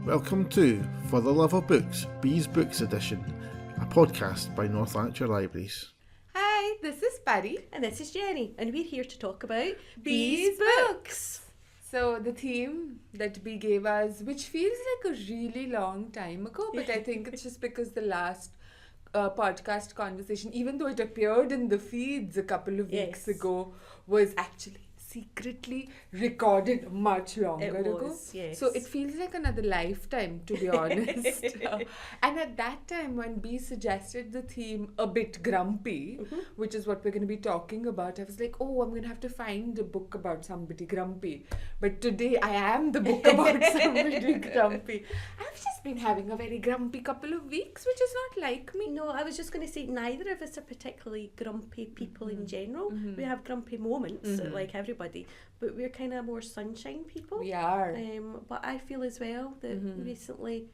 Welcome to For the Love of Books, Bees Books Edition, a podcast by North Lanarkshire Libraries. Hi, this is Pari. And this is Jenny, and we're here to talk about Bees Books. So the theme that Bee gave us, which feels like a really long time ago, but I think it's just because the last podcast conversation, even though it appeared in the feeds a couple of weeks ago, was actually secretly recorded much longer ago. Yes. So it feels like another lifetime, to be honest. And at that time, when Bee suggested the theme a bit grumpy, which is what we're going to be talking about, I was like, oh, I'm going to have to find a book about somebody grumpy. But today I am the book about somebody grumpy. I've just been having a very grumpy couple of weeks, which is not like me. No, I was just going to say neither of us are particularly grumpy people in general. We have grumpy moments, like everybody, but we're kind of more sunshine people. We are. But I feel as well that recently,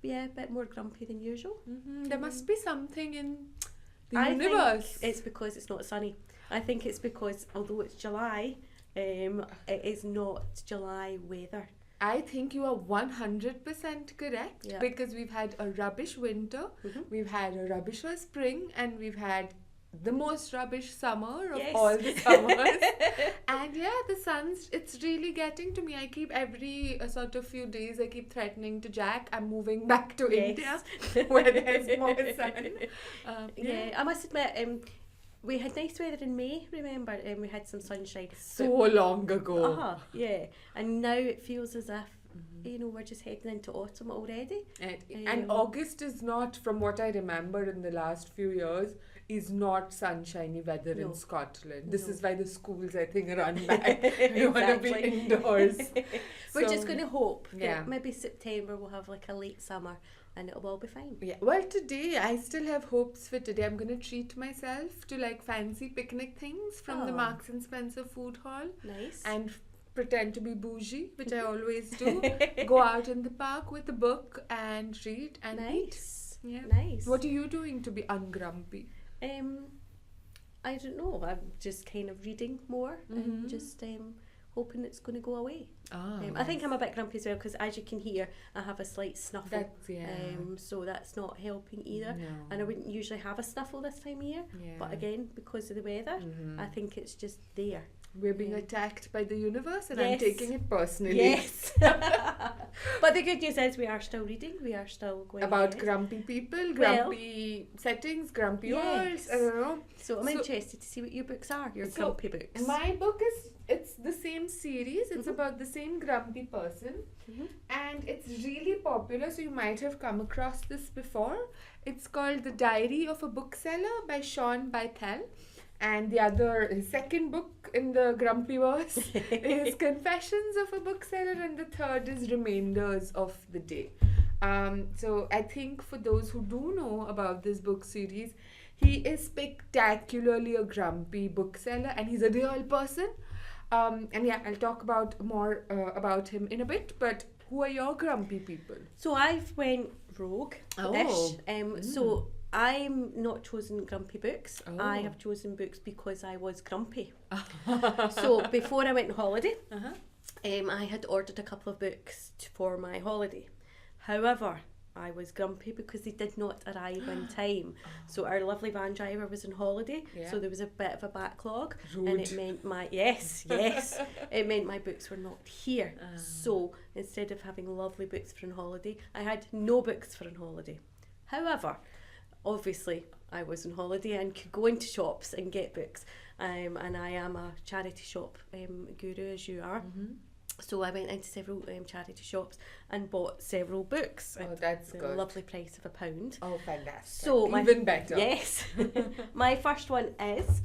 a bit more grumpy than usual. There must be something in the I universe. think it's because it's not sunny. I think it's because although it's July, it is not July weather. I think you are 100% correct, Yeah. because we've had a rubbish winter, we've had a rubbish spring, and we've had the most rubbish summer of all the summers. And the sun's, it's really getting to me. I keep every sort of few days, I keep threatening to Jack, I'm moving back to India where there's more sun. I must admit, we had nice weather in May, remember, and we had some sunshine. So long ago. And now it feels as if, we're just heading into autumn already. And August is not, from what I remember in the last few years, is not sunshiny weather in Scotland. This is why the schools, I think, run back. We want to be indoors. We're just going to hope that maybe September we'll have like a late summer and it'll all be fine. Yeah. Well, today, I still have hopes for today. I'm going to treat myself to like fancy picnic things from the Marks and Spencer food hall. Nice. And pretend to be bougie, which I always do. Go out in the park with a book and read and eat. Yeah. Nice. What are you doing to be ungrumpy? I don't know. I'm just kind of reading more and just hoping it's going to go away. I think I'm a bit grumpy as well because, as you can hear, I have a slight snuffle. So that's not helping either. No. And I wouldn't usually have a snuffle this time of year. But again, because of the weather, I think it's just there. We're being attacked by the universe and I'm taking it personally. Yes. But the good news is we are still reading. We are still going about ahead. Grumpy people, grumpy settings, grumpy worlds. I don't know. So I'm interested to see what your books are, your grumpy books. My book it's the same series. It's about the same grumpy person. And it's really popular, so you might have come across this before. It's called The Diary of a Bookseller by Sean Bythell. And the second book in the Grumpyverse is Confessions of a Bookseller, and the third is Remainders of the Day. So I think for those who do know about this book series, he is spectacularly a grumpy bookseller and he's a real person. I'll talk about more about him in a bit, but who are your grumpy people? So I've went rogue-ish. So I'm not chosen grumpy books. I have chosen books because I was grumpy. So before I went on holiday, I had ordered a couple of books for my holiday. However, I was grumpy because they did not arrive in time. So our lovely van driver was on holiday, so there was a bit of a backlog. Rude. And it meant it meant my books were not here. So instead of having lovely books for on holiday, I had no books for on holiday. However, obviously, I was on holiday and could go into shops and get books. And I am a charity shop guru, as you are. So I went into several charity shops and bought several books. Oh, that's the good. Lovely price of £1. Oh, fantastic. So even better. Yes. My first one is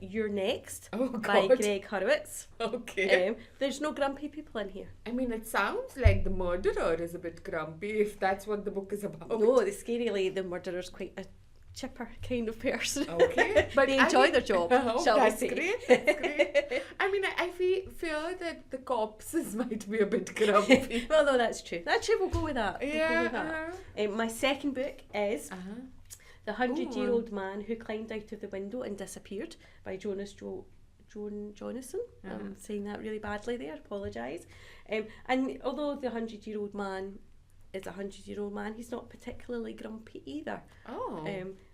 You're Next God. by Greg Hurwitz. Okay. There's no grumpy people in here. I mean, it sounds like the murderer is a bit grumpy, if that's what the book is about. No, scarily, the murderer's quite a chipper kind of person. Okay. But they enjoy their job, shall we say. That's great. I mean, I fear that the corpses might be a bit grumpy. Well, no, that's true. Actually, we'll go with that. Yeah. My second book is The 100-Year-Old Man Who Climbed Out of the Window and Disappeared by Joan Jonasson. I'm saying that really badly there, apologise. And although The 100-Year-Old Man is a 100-year-old man. He's not particularly grumpy either. Oh.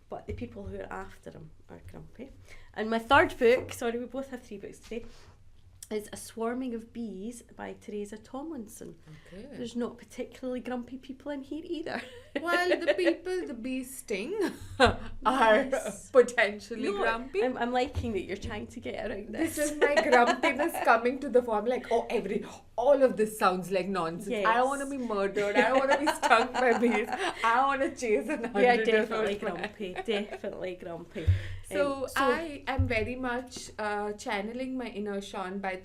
But the people who are after him are grumpy. And my third book, sorry, we both have 3 books today, is A Swarming of Bees by Teresa Tomlinson. Okay. There's not particularly grumpy people in here either. Well, the people the bees sting are potentially grumpy. I'm liking that you're trying to get around this. This is my grumpiness coming to the fore. I'm like, all of this sounds like nonsense. Yes. I don't want to be murdered. I don't want to be stung by bees. I want to chase an 100-year-old. We are definitely grumpy. Definitely grumpy. So I am very much channeling my inner Sean Beitel.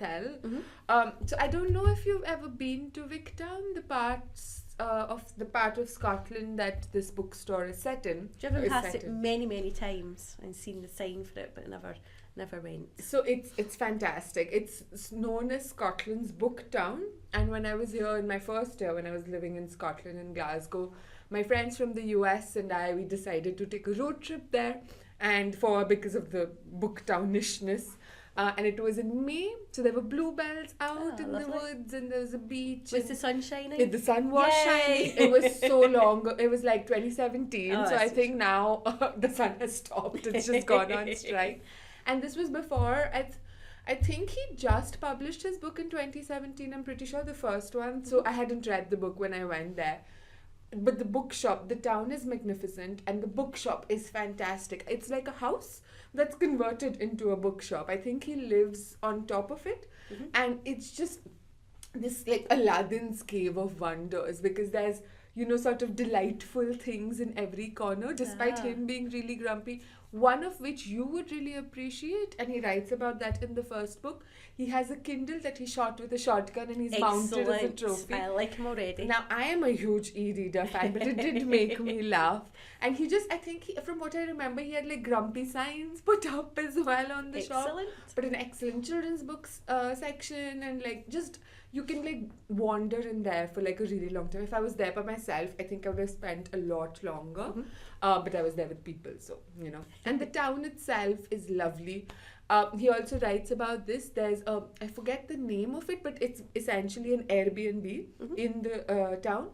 So I don't know if you've ever been to Victown, the part of Scotland that this bookstore is set in. Driven past it many times and seen the sign for it, but never went. So it's fantastic. It's known as Scotland's book town. And when I was here in my first year, when I was living in Scotland in Glasgow, my friends from the US and we decided to take a road trip there. And because of the book townishness. And it was in May, so there were bluebells out in lovely. the woods, and there was a beach. Was the sun shining? The sun was shining. It was so long. It was like 2017. So I think now the sun has stopped. It's just gone on strike. And this was before. I think he just published his book in 2017. I'm pretty sure the first one. So I hadn't read the book when I went there. But the bookshop, the town is magnificent, and the bookshop is fantastic. It's like a house that's converted into a bookshop. I think he lives on top of it, and it's just this like Aladdin's cave of wonders, because there's, sort of delightful things in every corner, despite him being really grumpy. One of which you would really appreciate, and he writes about that in the first book. He has a Kindle that he shot with a shotgun, and he's mounted as a trophy. I like him already. Now, I am a huge e-reader fan, but it did make me laugh. And I think from what I remember, he had like grumpy signs put up as well on the shop. But an excellent children's books section, and like just you can like wander in there for like a really long time. If I was there by myself, I think I would have spent a lot longer. But I was there with people, so And the town itself is lovely. He also writes about this. There's I forget the name of it, but it's essentially an Airbnb in the town,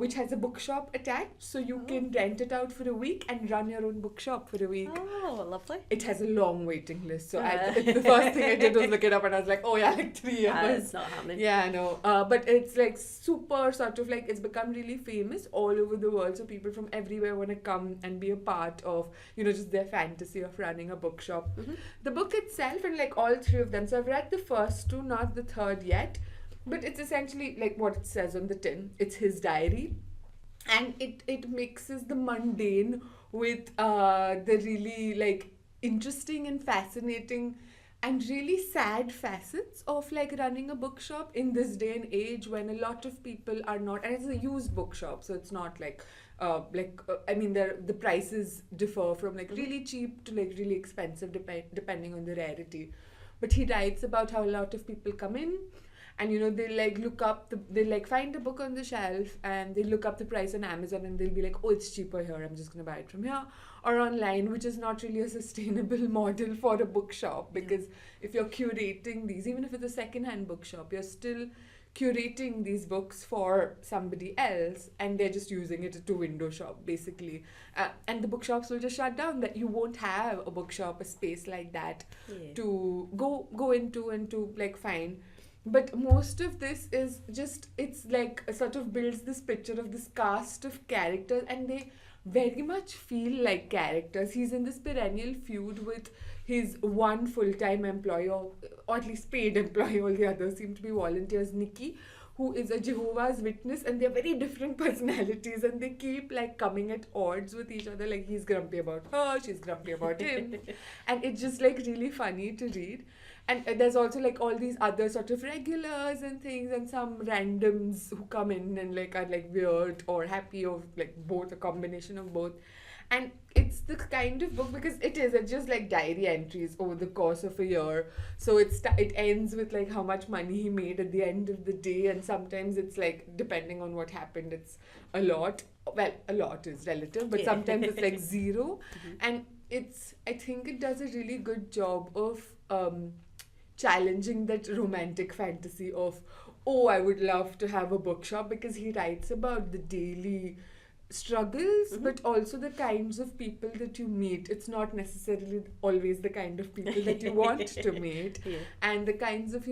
which has a bookshop attached, so you can rent it out for a week and run your own bookshop for a week. Oh, lovely. It has a long waiting list, so the first thing I did was look it up, and I was like, like 3 years. It's not happening. Yeah, I know. But it's like super sort of like, it's become really famous all over the world, so people from everywhere want to come and be a part of, just their fantasy of running a bookshop. The book itself, and like all 3 of them, so I've read the first 2, not the third yet. But it's essentially like what it says on the tin. It's his diary. And it mixes the mundane with the really like interesting and fascinating and really sad facets of like running a bookshop in this day and age, when a lot of people are not, and it's a used bookshop, so it's not like the prices differ from like really cheap to like really expensive depending on the rarity. But he writes about how a lot of people come in, and they like look up they like find a book on the shelf, and they look up the price on Amazon, and they'll be like, oh, it's cheaper here, I'm just gonna buy it from here, or online, which is not really a sustainable model for a bookshop, because if you're curating these, even if it's a second-hand bookshop, you're still curating these books for somebody else, and they're just using it to window shop basically, and the bookshops will just shut down. That you won't have a bookshop, a space like that to go into and to like find. But most of this is just, it's like sort of builds this picture of this cast of characters, and they very much feel like characters. He's in this perennial feud with his one full-time employee, or at least paid employee, all the others seem to be volunteers, Nikki, who is a Jehovah's Witness, and they're very different personalities, and they keep like coming at odds with each other. Like he's grumpy about her, she's grumpy about him, and it's just like really funny to read. And there's also like all these other sort of regulars and things, and some randoms who come in and like are like weird or happy, or like both, a combination of both. And it's the kind of book, because it's just like diary entries over the course of a year. So it ends with like how much money he made at the end of the day, and sometimes it's like, depending on what happened, it's a lot. Well, a lot is relative, but sometimes it's like 0. And I think it does a really good job of challenging that romantic fantasy of, oh, I would love to have a bookshop, because he writes about the daily struggles, but also the kinds of people that you meet. It's not necessarily always the kind of people that you want to meet. And the kinds of,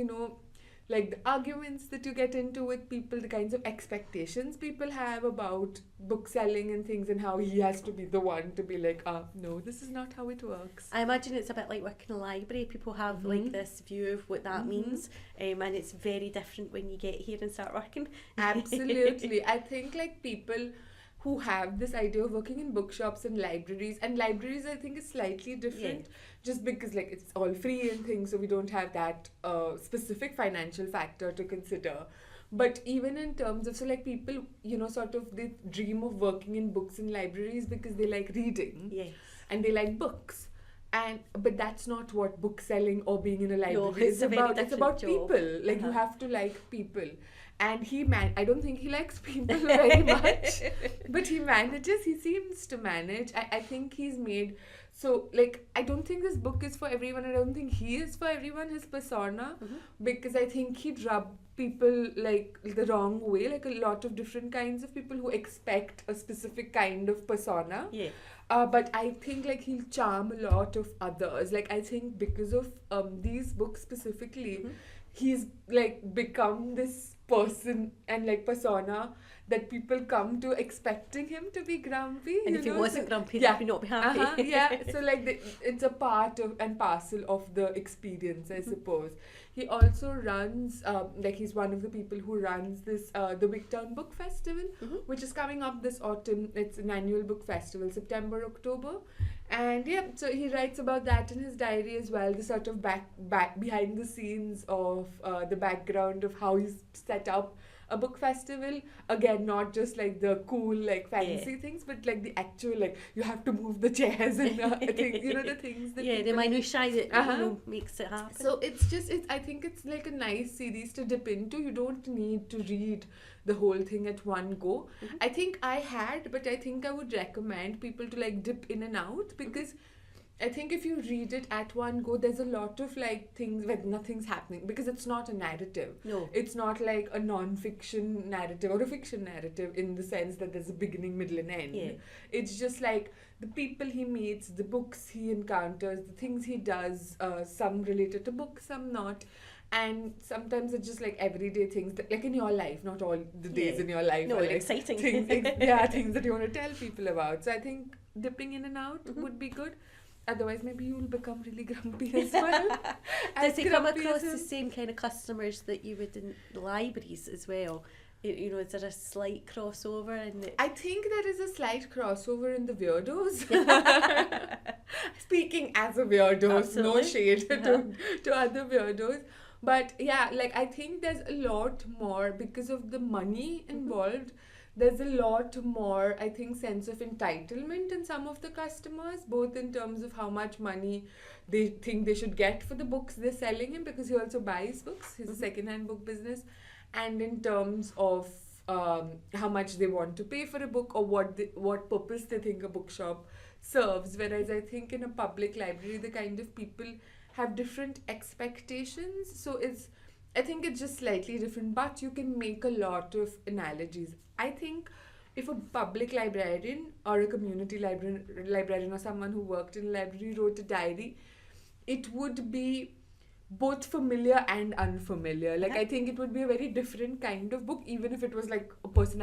like the arguments that you get into with people, the kinds of expectations people have about book selling and things, and how he has to be the one to be like, no, this is not how it works. I imagine it's a bit like working in a library. People have like this view of what that means, and it's very different when you get here and start working. Absolutely. I think like people who have this idea of working in bookshops and libraries I think is slightly different, just because like it's all free and things, so we don't have that specific financial factor to consider. But even in terms of, so like people, sort of they dream of working in books and libraries because they like reading, and they like books. But that's not what book selling or being in a library is about. It's about job. People. Like you have to like people. And I don't think he likes people very much, but he seems to manage. I think he's made, so like, I don't think this book is for everyone. I don't think he is for everyone, his persona, because I think he'd rub people like the wrong way, like a lot of different kinds of people who expect a specific kind of persona. But I think like he'll charm a lot of others. Like I think because of these books specifically, he's like become this person and like persona that people come to expecting him to be grumpy. And if he wasn't grumpy, they'd not be happy. So like it's a part of and parcel of the experience, I suppose. He also runs, he's one of the people who runs this, the Wigtown Book Festival, which is coming up this autumn. It's an annual book festival, September, October. And so he writes about that in his diary as well, the sort of back behind the scenes of the background of how he's set up a book festival. Again, not just like the cool like fancy things, but like the actual, like you have to move the chairs and things, the things that the minutiae that makes it happen. So I think it's like a nice series to dip into. You don't need to read the whole thing at one go. I think I had, but I think I would recommend people to like dip in and out, because I think if you read it at one go, there's a lot of like things where nothing's happening, because it's not a narrative. No. It's not like a non-fiction narrative or a fiction narrative in the sense that there's a beginning, middle and end. It's just like the people he meets, the books he encounters, the things he does, some related to books, some not. And sometimes it's just like everyday things that, like in your life, not all the days in your life. No, are like exciting. Things that you want to tell people about. So I think dipping in and out would be good. Otherwise, maybe you'll become really grumpy as well. Does he come across the same kind of customers that you would in libraries as well? Is there a slight crossover? I think there is a slight crossover in the weirdos. Speaking as a weirdo, no shade to other weirdos. But yeah, like I think there's a lot more because of the money involved. There's a lot more, I think, sense of entitlement in some of the customers, both in terms of how much money they think they should get for the books they're selling him, because he also buys books. He's a second-hand book business. And in terms of how much they want to pay for a book, or what purpose they think a bookshop serves. Whereas I think in a public library, the kind of people have different expectations. So I think it's just slightly different, but you can make a lot of analogies. I think if a public librarian or a community librarian or someone who worked in a library wrote a diary, it would be both familiar and unfamiliar. Like I think it would be a very different kind of book, even if it was like a person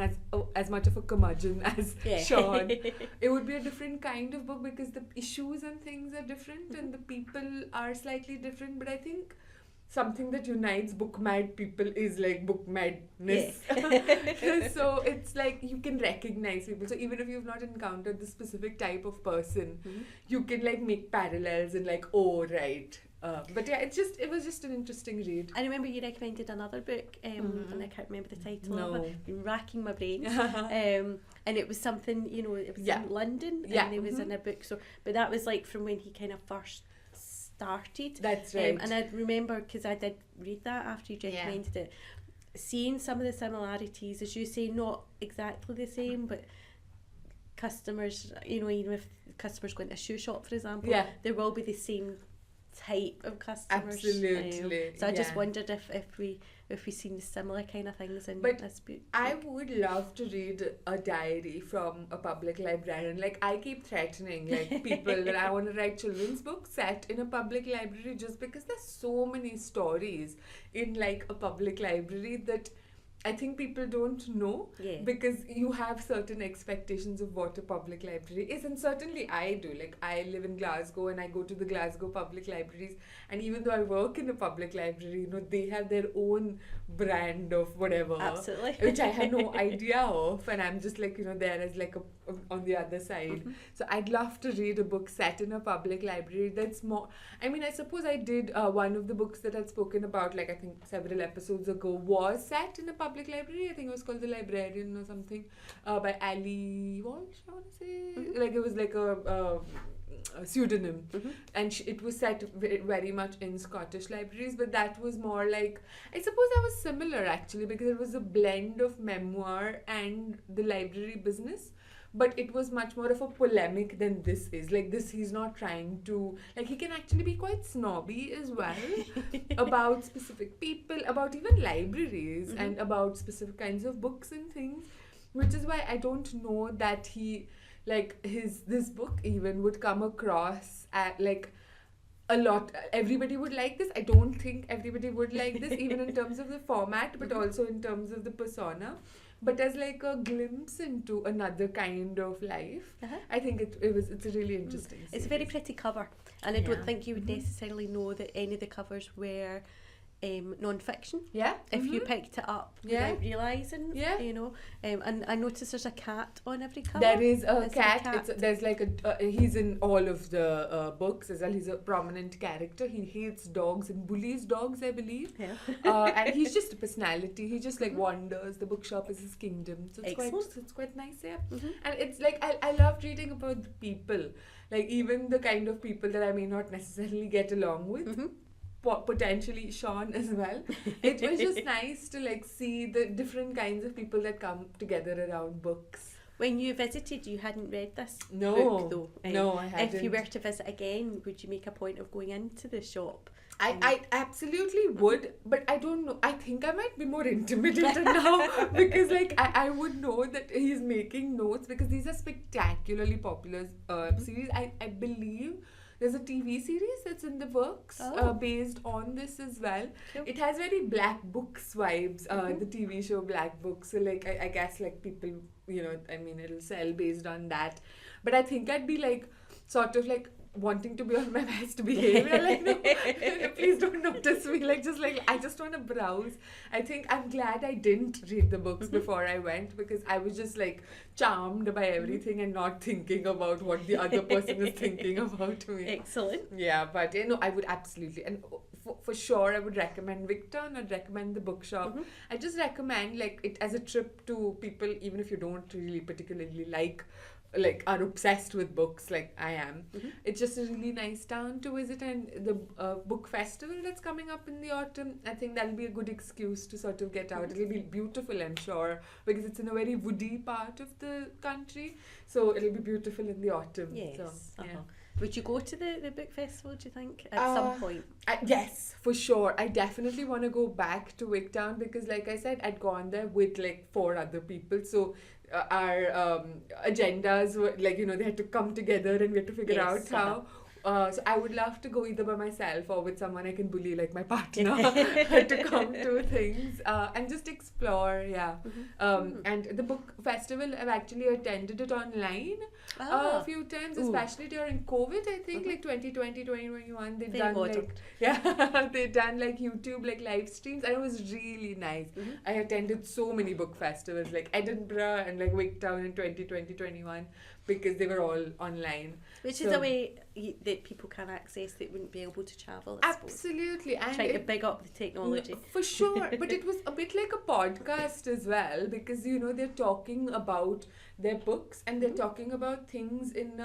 as much of a curmudgeon as Sean. It would be a different kind of book because the issues and things are different and the people are slightly different. But I think something that unites book mad people is like book madness. So it's like you can recognize people. So even if you've not encountered the specific type of person, you can like make parallels and like, oh right. But yeah, it was just an interesting read. I remember you recommended another book, and I can't remember the title of it. I've been racking my brains. And it was something, it was in London, and it was in a bookstore. But that was like from when he kind of first started. That's right. And I remember, because I did read that after you recommended it, seeing some of the similarities, as you say, not exactly the same, but customers, even if customers go into a shoe shop, for example, there will be the same type of customers. Absolutely. So I just wondered if we've seen similar kind of things in this book. I would love to read a diary from a public librarian. Like, I keep threatening people that I want to write children's books set in a public library, just because there's so many stories in a public library that I think people don't know, because you have certain expectations of what a public library is, and certainly I do. I live in Glasgow and I go to the Glasgow public libraries, and even though I work in a public library, they have their own brand of whatever, absolutely, which I had no idea of, and I'm just there as on the other side. So I'd love to read a book set in a public library that's more. I mean, I suppose I did one of the books that I'd spoken about, I think several episodes ago, was set in a public library. I think it was called The Librarian or something, by Ali Walsh, I want to say. It was a pseudonym, and it was set very much in Scottish libraries, but that was more I suppose that was similar actually, because it was a blend of memoir and the library business. But it was much more of a polemic than this is. This, he's not trying to... he can actually be quite snobby as well about specific people, about even libraries, and about specific kinds of books and things. Which is why I don't know that he... this book even would come across at, a lot. Everybody would like this. I don't think everybody would like this, even in terms of the format, but also in terms of the persona. But as a glimpse into another kind of life, I think it's a really interesting series. It's a very pretty cover, and I don't think you would necessarily know that any of the covers were non-fiction. If you picked it up without realising, and I noticed there's a cat on every cover. There is a cat. There's he's in all of the books as well. He's a prominent character. He hates dogs and bullies dogs, I believe. And he's just a personality. He just wanders. The bookshop is his kingdom. So it's quite nice, And it's I loved reading about the people, even the kind of people that I may not necessarily get along with. Potentially Sean as well. It was just nice to see the different kinds of people that come together around books. When you visited, you hadn't read this book though. No, I hadn't. If you were to visit again, would you make a point of going into the shop? I absolutely would, but I don't know. I think I might be more intimidated now, because I would know that he's making notes, because these are spectacularly popular series. I believe there's a TV series that's in the works based on this as well. Cool. It has very Black Books vibes, the TV show Black Books. So I guess people, it'll sell based on that. But I think I'd be sort of wanting to be on my best behavior, no, please don't notice me, I just want to browse. I think I'm glad I didn't read the books before I went, because I was just charmed by everything and not thinking about what the other person is thinking about me. Excellent. Yeah, but I would absolutely, and for sure I would recommend Victor, and I'd recommend the bookshop. I just recommend it as a trip to people, even if you don't really particularly are obsessed with books like I am. It's just a really nice town to visit, and the book festival that's coming up in the autumn, I think that'll be a good excuse to sort of get out. It'll be beautiful, I'm sure, because it's in a very woody part of the country, so it'll be beautiful in the autumn. Yes. So, yeah. Would you go to the book festival, do you think, at some point? Yes, for sure. I definitely want to go back to Wigtown, because like I said, I'd gone there with 4 other people, so our agendas were they had to come together, and we had to figure out how. So I would love to go either by myself or with someone I can bully, my partner, to come to things and just explore, And the book festival, I've actually attended it online a few times, especially during COVID, I think, 2020, 2021, they'd done they'd done YouTube live streams, and it was really nice. I attended so many book festivals, Edinburgh and Wigtown in 2020, 2021, because they were all online. Which is a way that people can access that wouldn't be able to travel, I suppose. Absolutely. And trying to big up the technology. For sure. But it was a bit like a podcast as well, because, they're talking about their books, and they're talking about things in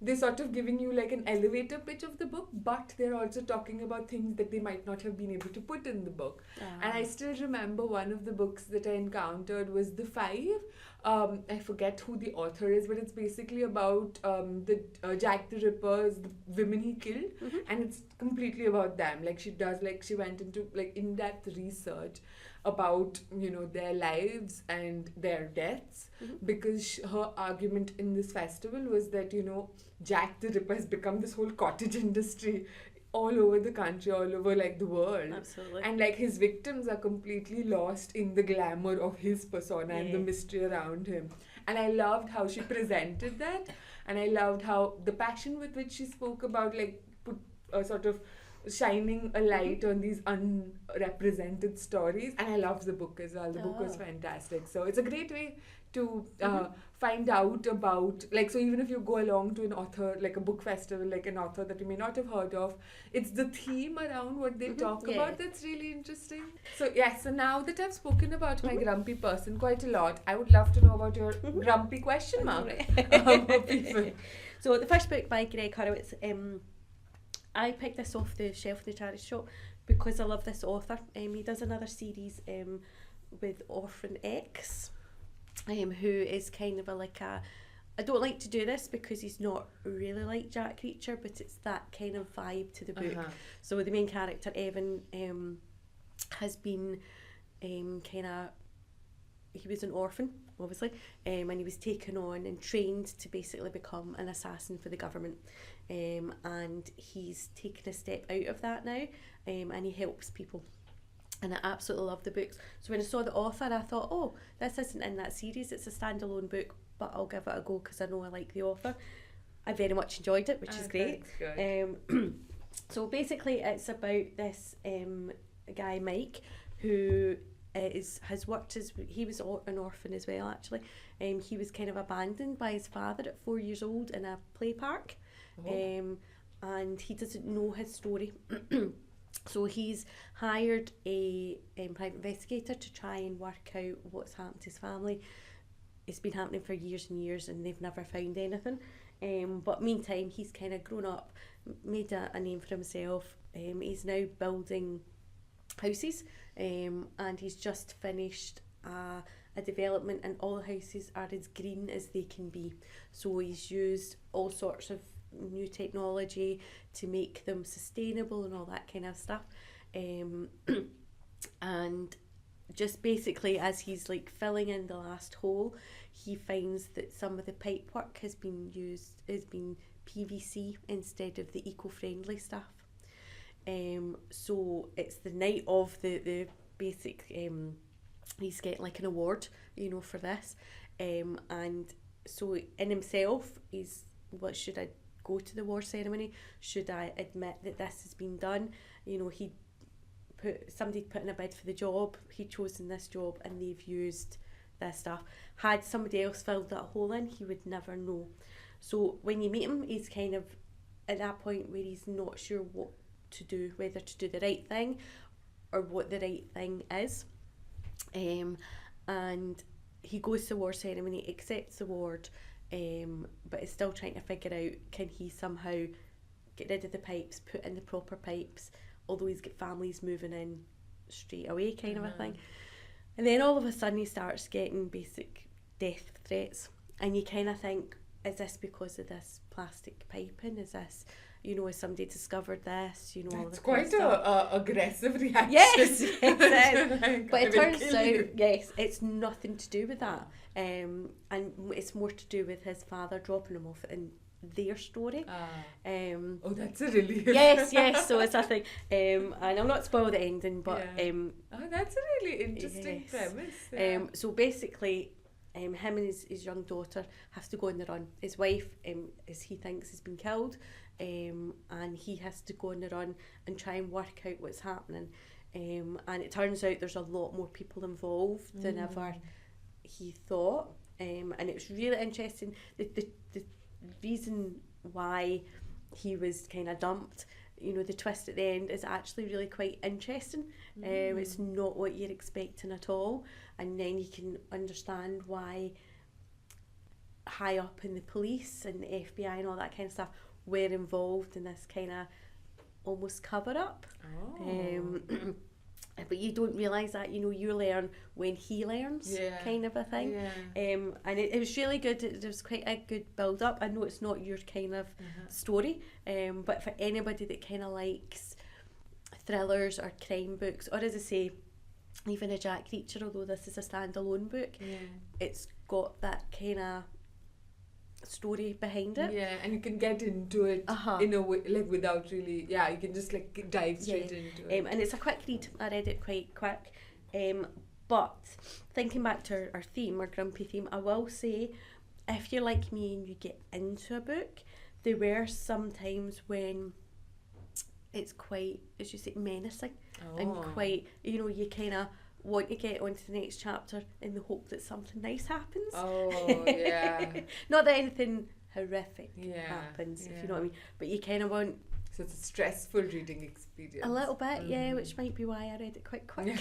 they're sort of giving you like an elevator pitch of the book, but they're also talking about things that they might not have been able to put in the book. And I still remember one of the books that I encountered was The Five. I forget who the author is, but it's basically about the Jack the Ripper's, the women he killed, and it's completely about them. Like she went into like in-depth research about, you know, their lives and their deaths, because her argument in this festival was that, you know, Jack the Ripper has become this whole cottage industry all over the country, all over like the world. Absolutely. And like his victims are completely lost in the glamour of his persona and the mystery around him. And I loved how she presented that, and I loved how the passion with which she spoke about like put a sort of shining a light on these unrepresented stories. And I loved the book as well. The book was fantastic. So it's a great way to find out about, like, so even if you go along to an author, like a book festival, like an author that you may not have heard of, it's the theme around what they talk about that's really interesting. So so now that I've spoken about my grumpy person quite a lot, I would love to know about your grumpy question mark for people. So the first book by Greg Horowitz, I picked this off the shelf in the charity shop because I love this author. He does another series with Orphan X, who is kind of I don't like to do this because he's not really like Jack Reacher, but it's that kind of vibe to the book. So the main character, Evan, has been he was an orphan, obviously, and he was taken on and trained to basically become an assassin for the government. And he's taken a step out of that now, and he helps people. And I absolutely love the books. So when I saw the author, I thought, oh, this isn't in that series, it's a standalone book, but I'll give it a go because I know I like the author. I very much enjoyed it, which is great. So basically it's about this guy, Mike, who has worked as, he was an orphan as well actually. He was kind of abandoned by his father at 4 years old in a play park. And he doesn't know his story. So he's hired a private investigator to try and work out what's happened to his family. It's been happening for years and years and they've never found anything. But meantime, he's kind of grown up, made a name for himself. He's now building houses, and he's just finished a development, and all the houses are as green as they can be. So he's used all sorts of new technology to make them sustainable and all that kind of stuff. And just basically as he's like filling in the last hole, he finds that some of the pipe work has been PVC instead of the eco-friendly stuff. So it's the night of the basic, he's getting like an award, you know, for this. And so in himself, he's, what, should I go to the award ceremony? Should I admit that this has been done? You know, somebody put in a bid for the job, he'd chosen this job and they've used this stuff. Had somebody else filled that hole in, he would never know. So when you meet him, he's kind of at that point where he's not sure what to do, whether to do the right thing or what the right thing is. And he goes to the award ceremony, accepts the award, but is still trying to figure out, can he somehow get rid of the pipes, put in the proper pipes, although he's got families moving in straight away kind of a thing. And then all of a sudden he starts getting basic death threats, and you kind of think, is this because of this plastic piping? Is this, you know, has somebody discovered this? You know, it's quite a aggressive reaction. Yes, like, but it turns out, yes, it's nothing to do with that. And it's more to do with his father dropping him off in their story. Oh, that's a relief. Yes, so it's a thing. And I'll not spoil the ending, but oh, that's a really interesting premise. So basically, him and his young daughter have to go on the run. His wife, as he thinks, has been killed, and he has to go on the run and try and work out what's happening. And it turns out there's a lot more people involved than ever he thought. And it's really interesting. The reason why he was kind of dumped, you know, the twist at the end is actually really quite interesting. It's not what you're expecting at all, and then you can understand why high up in the police and the FBI and all that kind of stuff were involved in this kind of almost cover-up. But you don't realise that, you know, you learn when he learns, kind of a thing. And it was really good. It was quite a good build-up. I know it's not your kind of story, but for anybody that kind of likes thrillers or crime books, or as I say, even a Jack Reacher, although this is a standalone book, it's got that kind of story behind it. Yeah, and you can get into it in a way, like without really, you can just like dive straight into it. And it's a quick read. I read it quite quick. But thinking back to our theme, our grumpy theme, I will say, if you're like me and you get into a book, there were some times when it's quite, as you say, menacing and quite, you know, you kind of want to get onto the next chapter in the hope that something nice happens. Not that anything horrific happens, if you know what I mean, but you kind of want... So it's a stressful reading experience. A little bit, which might be why I read it quite quick.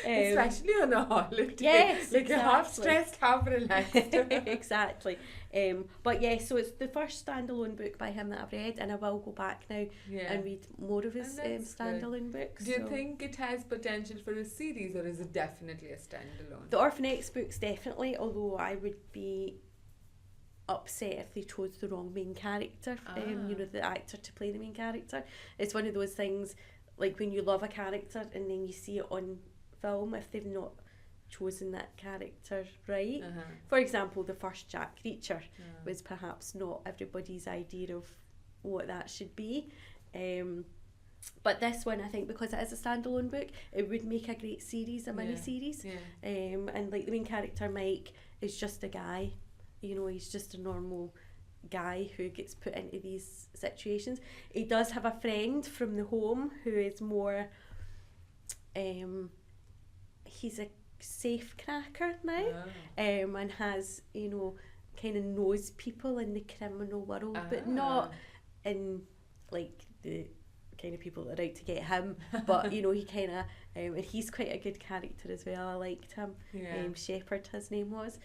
Especially on a holiday. Yes, like you're half stressed, half relaxed. Exactly. But yeah, so it's the first standalone book by him that I've read, and I will go back now and read more of his standalone books. Do you think it has potential for a series, or is it definitely a standalone? The Orphan X books definitely, although I would be upset if they chose the wrong main character, you know, the actor to play the main character. It's one of those things, like when you love a character and then you see it on film, if they've not chosen that character right. For example, the first Jack Reacher was perhaps not everybody's idea of what that should be. But this one, I think, because it is a standalone book, it would make a great series, a mini-series. And like the main character, Mike, is just a guy. You know, he's just a normal guy who gets put into these situations. He does have a friend from the home who is more, he's a safe cracker now, and has, you know, kind of knows people in the criminal world, but not in like the kind of people that are out to get him, but you know, he kind of, and he's quite a good character as well. I liked him. Shepherd, his name was.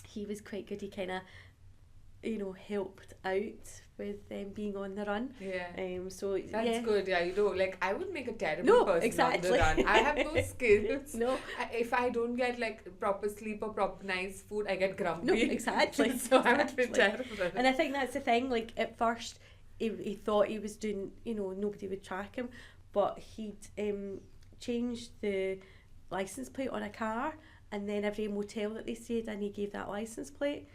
He was quite good. He kind of, you know, helped out with them being on the run. So that's good. You know, like I would make a terrible person on the run. I have no skills. If I don't get like proper sleep or proper nice food, I get grumpy. So I would be terrible. And I think that's the thing. Like at first, he thought he was doing, you know, nobody would track him, but he'd changed the license plate on a car. And then every motel that they stayed in, he gave that license plate.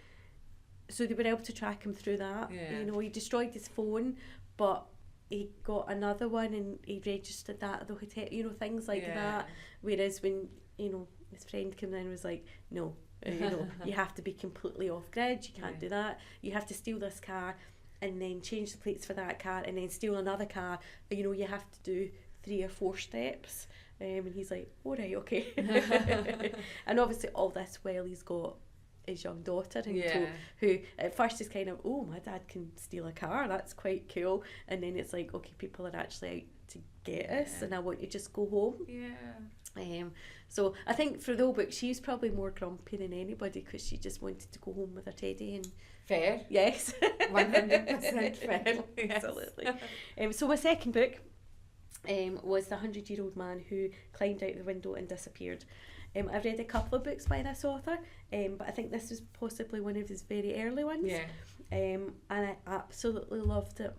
So they were able to track him through that. You know, he destroyed his phone, but he got another one and he registered that at the hotel, you know, things like that. Whereas when, you know, his friend came in and was like, no, you know, you have to be completely off grid, you can't do that. You have to steal this car and then change the plates for that car and then steal another car. You know, you have to do 3 or 4 steps. And he's like, all right, okay. And obviously all this while he's got his young daughter who at first is kind of, oh, my dad can steal a car, that's quite cool. And then it's like, okay, people are actually out to get us and I want to just go home. So I think for the whole book, she's probably more grumpy than anybody because she just wanted to go home with her teddy. And fair. Yes. 100% fair. Absolutely. So my second book was The 100-Year-Old Man Who Climbed Out the Window and Disappeared. I've read a couple of books by this author, but I think this was possibly one of his very early ones. And I absolutely loved it.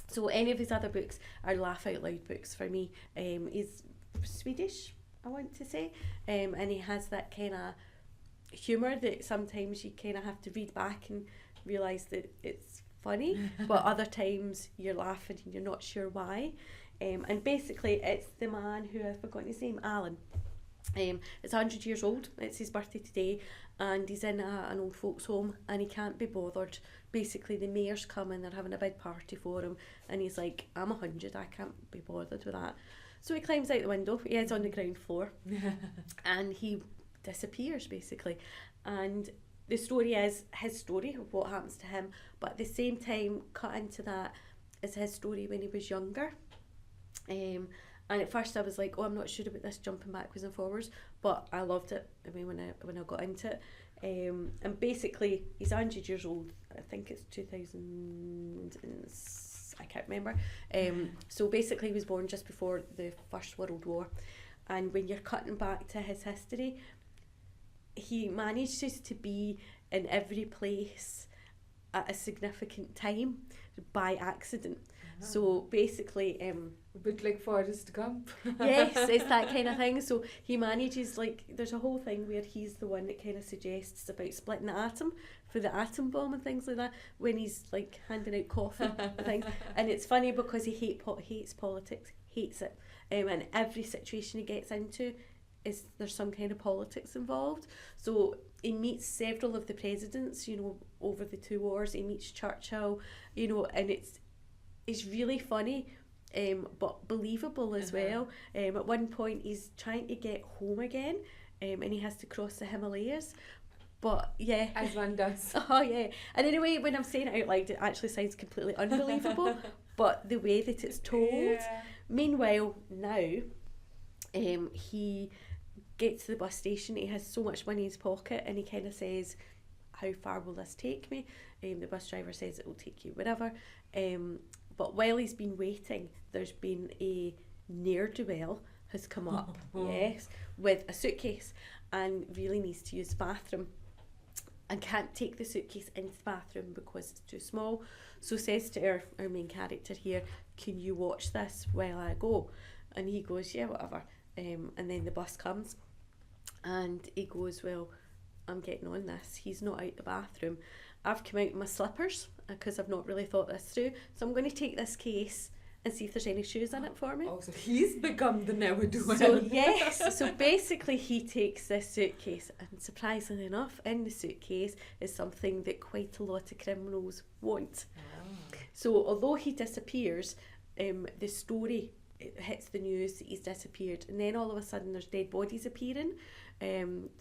So any of his other books are laugh out loud books for me. He's Swedish, I want to say, and he has that kind of humour that sometimes you kind of have to read back and realise that it's funny, but other times you're laughing and you're not sure why. And basically it's the man who, I've forgotten his name, Alan. It's 100 years old, it's his birthday today, and he's in an old folks home and he can't be bothered. Basically the mayor's coming, they're having a big party for him, and he's like, I'm 100, I can't be bothered with that. So he climbs out the window, he is on the ground floor, and he disappears basically. And the story is his story of what happens to him, but at the same time cut into that is his story when he was younger. And at first I was like, oh, I'm not sure about this jumping backwards and forwards, but I loved it. I mean, when I got into it, And basically, he's 100 years old. I think it's 2000. I can't remember. So basically, he was born just before the First World War. And when you're cutting back to his history, he manages to be in every place at a significant time by accident. So basically, a bit like Forrest Gump. yes, it's that kind of thing. So he manages, like, there's a whole thing where he's the one that kind of suggests about splitting the atom for the atom bomb and things like that, when he's like handing out coffee and things. And it's funny because he hates politics, hates it. And every situation he gets into there's some kind of politics involved. So he meets several of the presidents, you know, over the two wars. He meets Churchill, you know, and it's really funny, but believable as well. At one point he's trying to get home again, and he has to cross the Himalayas. But yeah, as one does. Oh yeah. And anyway, when I'm saying it out loud, it actually sounds completely unbelievable. But the way that it's told. Yeah. Meanwhile, now, he gets to the bus station. He has so much money in his pocket, and he kind of says, "How far will this take me?" The bus driver says it will take you whatever. But while he's been waiting, there's been a ne'er-do-well has come up, yes, with a suitcase, and really needs to use the bathroom, and can't take the suitcase into the bathroom because it's too small. So says to our main character here, "Can you watch this while I go?" And he goes, "Yeah, whatever." And then the bus comes, and he goes, "Well, I'm getting on this. He's not out the bathroom. I've come out in my slippers because I've not really thought this through. So I'm going to take this case and see if there's any shoes in it for me." Oh, so he's become the never-do-well. So yes, so basically he takes this suitcase, and surprisingly enough, in the suitcase is something that quite a lot of criminals want. So although he disappears, the story, it hits the news that he's disappeared, and then all of a sudden there's dead bodies appearing.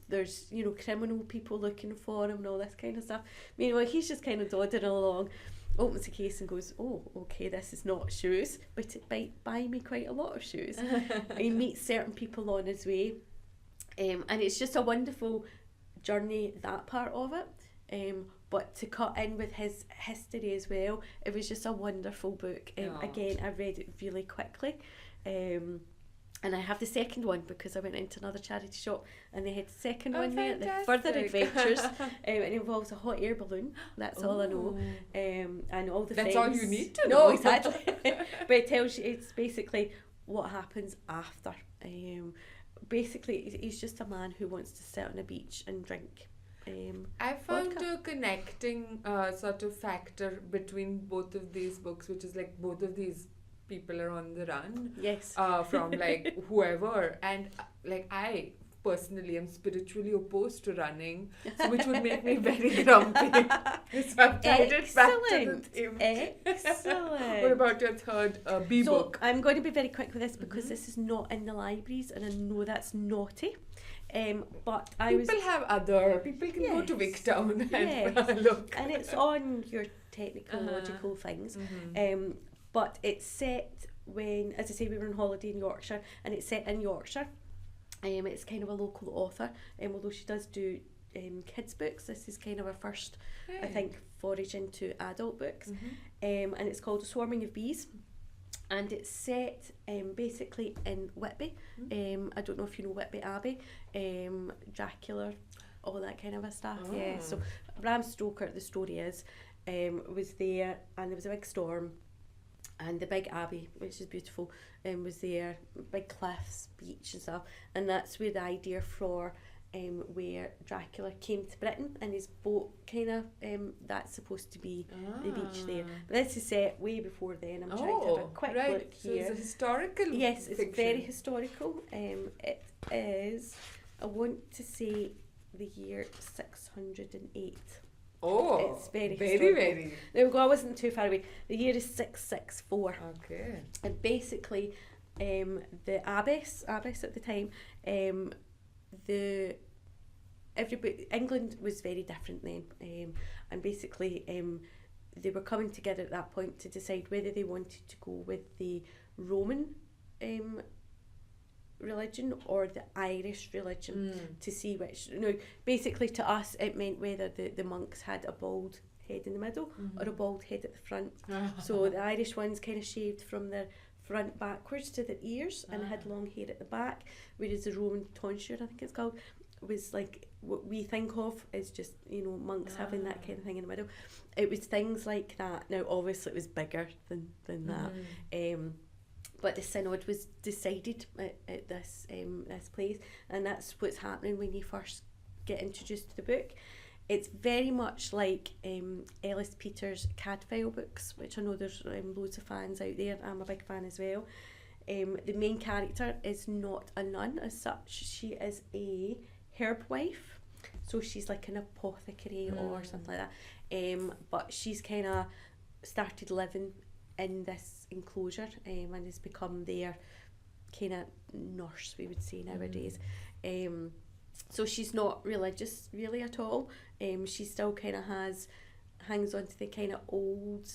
There's, you know, criminal people looking for him and all this kind of stuff. Meanwhile, he's just kind of dodging along, opens the case and goes, "Oh, okay, this is not shoes, but it might buy me quite a lot of shoes." He meets certain people on his way, and it's just a wonderful journey, that part of it. But to cut in with his history as well, it was just a wonderful book. Again, I read it really quickly. And I have the second one because I went into another charity shop and they had the second one there, the Further Adventures. It involves a hot air balloon. That's all I know. And all the That's friends. all you need to know. No, exactly. But it tells you, it's basically what happens after. Basically, he's just a man who wants to sit on a beach and drink. I found vodka. a connecting sort of factor between both of these books, which is like both of these people are on the run. Yes. From like whoever, and like I personally am spiritually opposed to running, so which would make me very grumpy. So I've tied it back to the theme. Excellent. What about your third B book? I'm going to be very quick with this because this is not in the libraries, and I know that's naughty. But People can go to Wicktown and look. And it's on your technological things. But it's set when, as I say, we were on holiday in Yorkshire, and it's set in Yorkshire. It's kind of a local author, although she does do kids books. This is kind of her first, I think, forage into adult books. And it's called A Swarming of Bees. And it's set basically in Whitby. I don't know if you know Whitby Abbey, Dracula, all that kind of stuff. Yeah. So Bram Stoker, the story is, was there, and there was a big storm, and the big abbey, which is beautiful, was there, big cliffs, beach and stuff, and that's where the idea for where Dracula came to Britain in his boat, kind of, that's supposed to be the beach there. But this is set way before then. I'm trying to have a quick look here. So it's a historical Yes, it's fiction. very historical. It is, I want to say, the year 608. Oh, It's very very, historical. very. There we go, I wasn't too far away. The year is 664. Okay. And basically, the abbess at the time, England was very different then, and basically they were coming together at that point to decide whether they wanted to go with the Roman religion or the Irish religion to see which. Basically to us it meant whether the monks had a bald head in the middle or a bald head at the front. So the Irish ones kind of shaved from their front backwards to their ears and had long hair at the back, whereas the Roman tonsure, I think it's called, was like what we think of as just, monks having that kind of thing in the middle. It was things like that. Now obviously it was bigger than that. But the synod was decided at this place, and that's what's happening when you first get introduced to the book. It's very much like Ellis Peters' Cadfael books, which I know there's loads of fans out there. I'm a big fan as well. The main character is not a nun as such. She is a herb wife, so she's like an apothecary or something like that. But she's kind of started living in this enclosure and has become their kind of nurse, we would say nowadays. So she's not religious really at all. She still kind of hangs on to the kind of old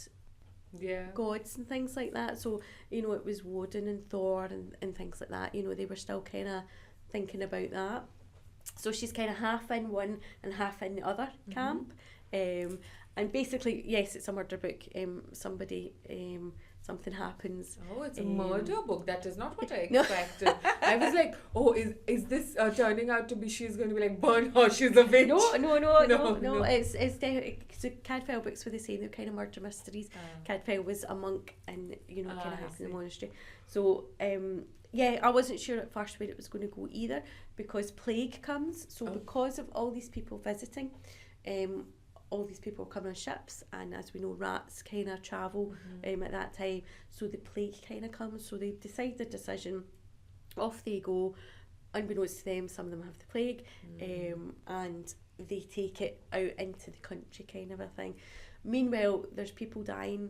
gods and things like that. So, it was Woden and Thor and things like that. They were still kind of thinking about that. So she's kind of half in one and half in the other camp. And basically, yes, it's a murder book. Something happens. Oh, it's a murder book. That is not what I expected. I was like, oh, is this turning out to be she's going to be like, burn her, she's a witch? No. It's definitely, so Cadfael books were the same. They're kind of murder mysteries. Cadfael was a monk and, it kind of happened in the monastery. So, I wasn't sure at first where it was going to go either, because plague comes. So because of all these people visiting, all these people come on ships, and as we know, rats kind of travel at that time, so the plague kind of comes. So they decide their decision, off they go. Unbeknownst to them, some of them have the plague, and they take it out into the country, kind of a thing. Meanwhile, there's people dying,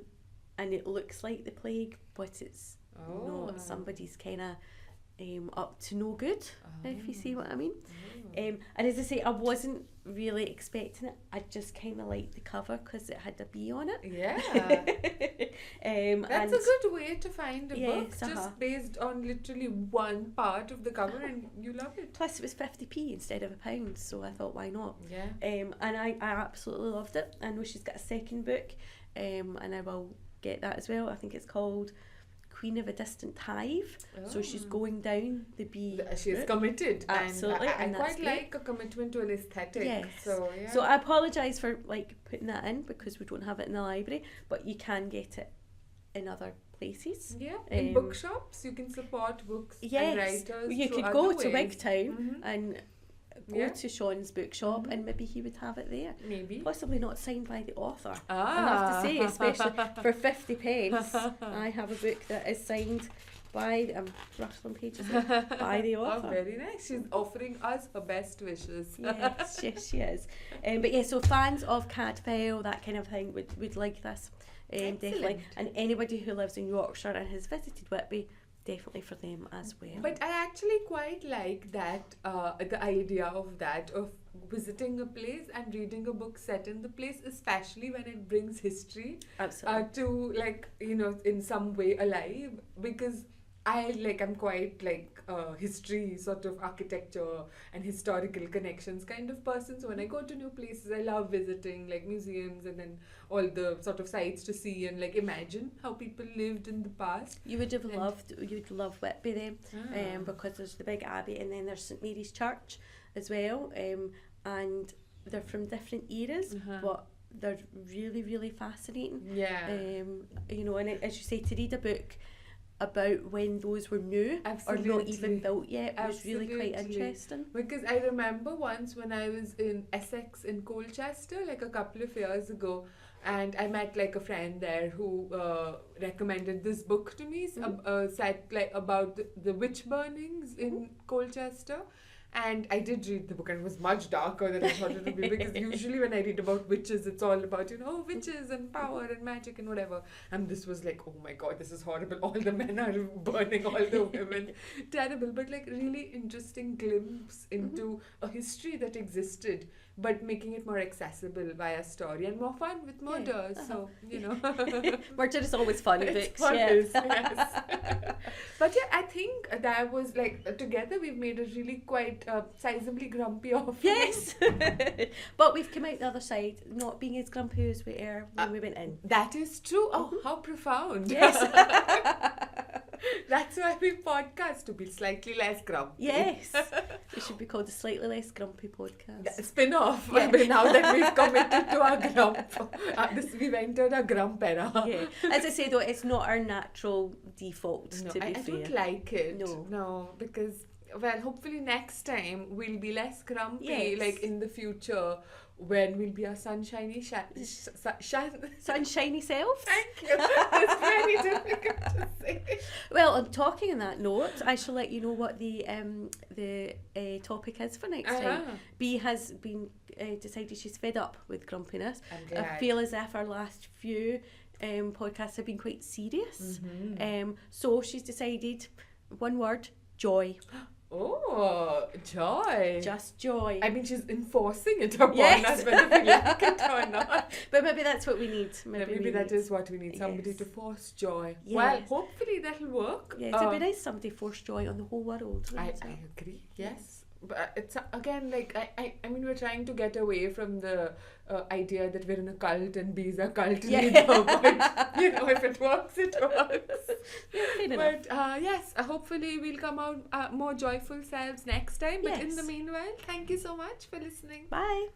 and it looks like the plague, but it's not. Somebody's kind of up to no good, if you see what I mean. And as I say, I wasn't really expecting it. I just kind of liked the cover because it had a bee on it. Yeah. That's a good way to find a book, just based on literally one part of the cover, and you love it. Plus it was 50p instead of £1, so I thought, why not? Yeah. And I absolutely loved it. I know she's got a second book, and I will get that as well. I think it's called Queen of a Distant Hive. So she's going down the bee she's committed. Absolutely. And I quite like a commitment to an aesthetic. Yes. So I apologise for putting that in because we don't have it in the library, but you can get it in other places. Yeah, in bookshops you can support books and writers. You could go to Wigtown and go to Sean's bookshop and maybe he would have it there. Maybe. Possibly not signed by the author. I have to say, especially for 50 pence, I have a book that is signed by, rustling pages, by the author. Oh, very nice. She's offering us her best wishes. Yes, she is. But yeah, so fans of Cadfael, that kind of thing, would like this. Definitely. And anybody who lives in Yorkshire and has visited Whitby, definitely for them as well. But I actually quite like that, the idea of visiting a place and reading a book set in the place, especially when it brings history to in some way alive, because I'm quite history, sort of architecture and historical connections kind of person. So when I go to new places, I love visiting museums and then all the sort of sites to see and imagine how people lived in the past. You'd love Whitby then, because there's the big abbey and then there's St Mary's Church as well, and they're from different eras, but they're really, really fascinating. Yeah. And as you say, to read a book about when those were new or not even built yet was really quite interesting. Because I remember once when I was in Essex in Colchester, a couple of years ago, and I met a friend there who recommended this book to me, said about the witch burnings in Colchester. And I did read the book, and it was much darker than I thought it would be, because usually when I read about witches, it's all about, witches and power and magic and whatever. And this was like, oh my god, this is horrible. All the men are burning all the women. Terrible, but like really interesting glimpse into a history that existed, but making it more accessible via story and more fun with murders. So, Murder is always fun in it's books. fun, Yeah. yes. But yeah, I think that was like, together we've made a really quite sizably grumpy offering. Yes. But we've come out the other side, not being as grumpy as we were when we went in. That is true. Oh, how profound. Yes. That's why we podcast, to be slightly less grumpy. Yes. It should be called the Slightly Less Grumpy Podcast. Spin-off. Yeah. I mean, now that we've committed to our grump. We've entered a grump era. Yeah. As I say though, it's not our natural default, No, to be I fair. don't like it. No. Because, well, hopefully next time we'll be less grumpy, Yes. like in the future, when we'll be our sunshiny Sunshiny self. Thank you. It's very difficult to say. Well, on talking on that note, I shall let you know what the topic is for next time. Bea has been decided she's fed up with grumpiness. I'm glad. I feel as if our last few podcasts have been quite serious. So she's decided, one word, joy. Oh, joy. Just joy. I mean, she's enforcing it upon Yes. us, whether we like it or not. But maybe that's what we need. Maybe that is what we need, somebody Yes. to force joy. Yes. Well, hopefully that'll work. Yeah, it'd be nice somebody force joy on the whole world. I agree, yes. But it's again, like, I mean, we're trying to get away from the idea that we're in a cult and bees are cult leader. But, if it works, it works. But yes, hopefully we'll come out more joyful selves next time. But in Yes. the meanwhile, thank you so much for listening. Bye.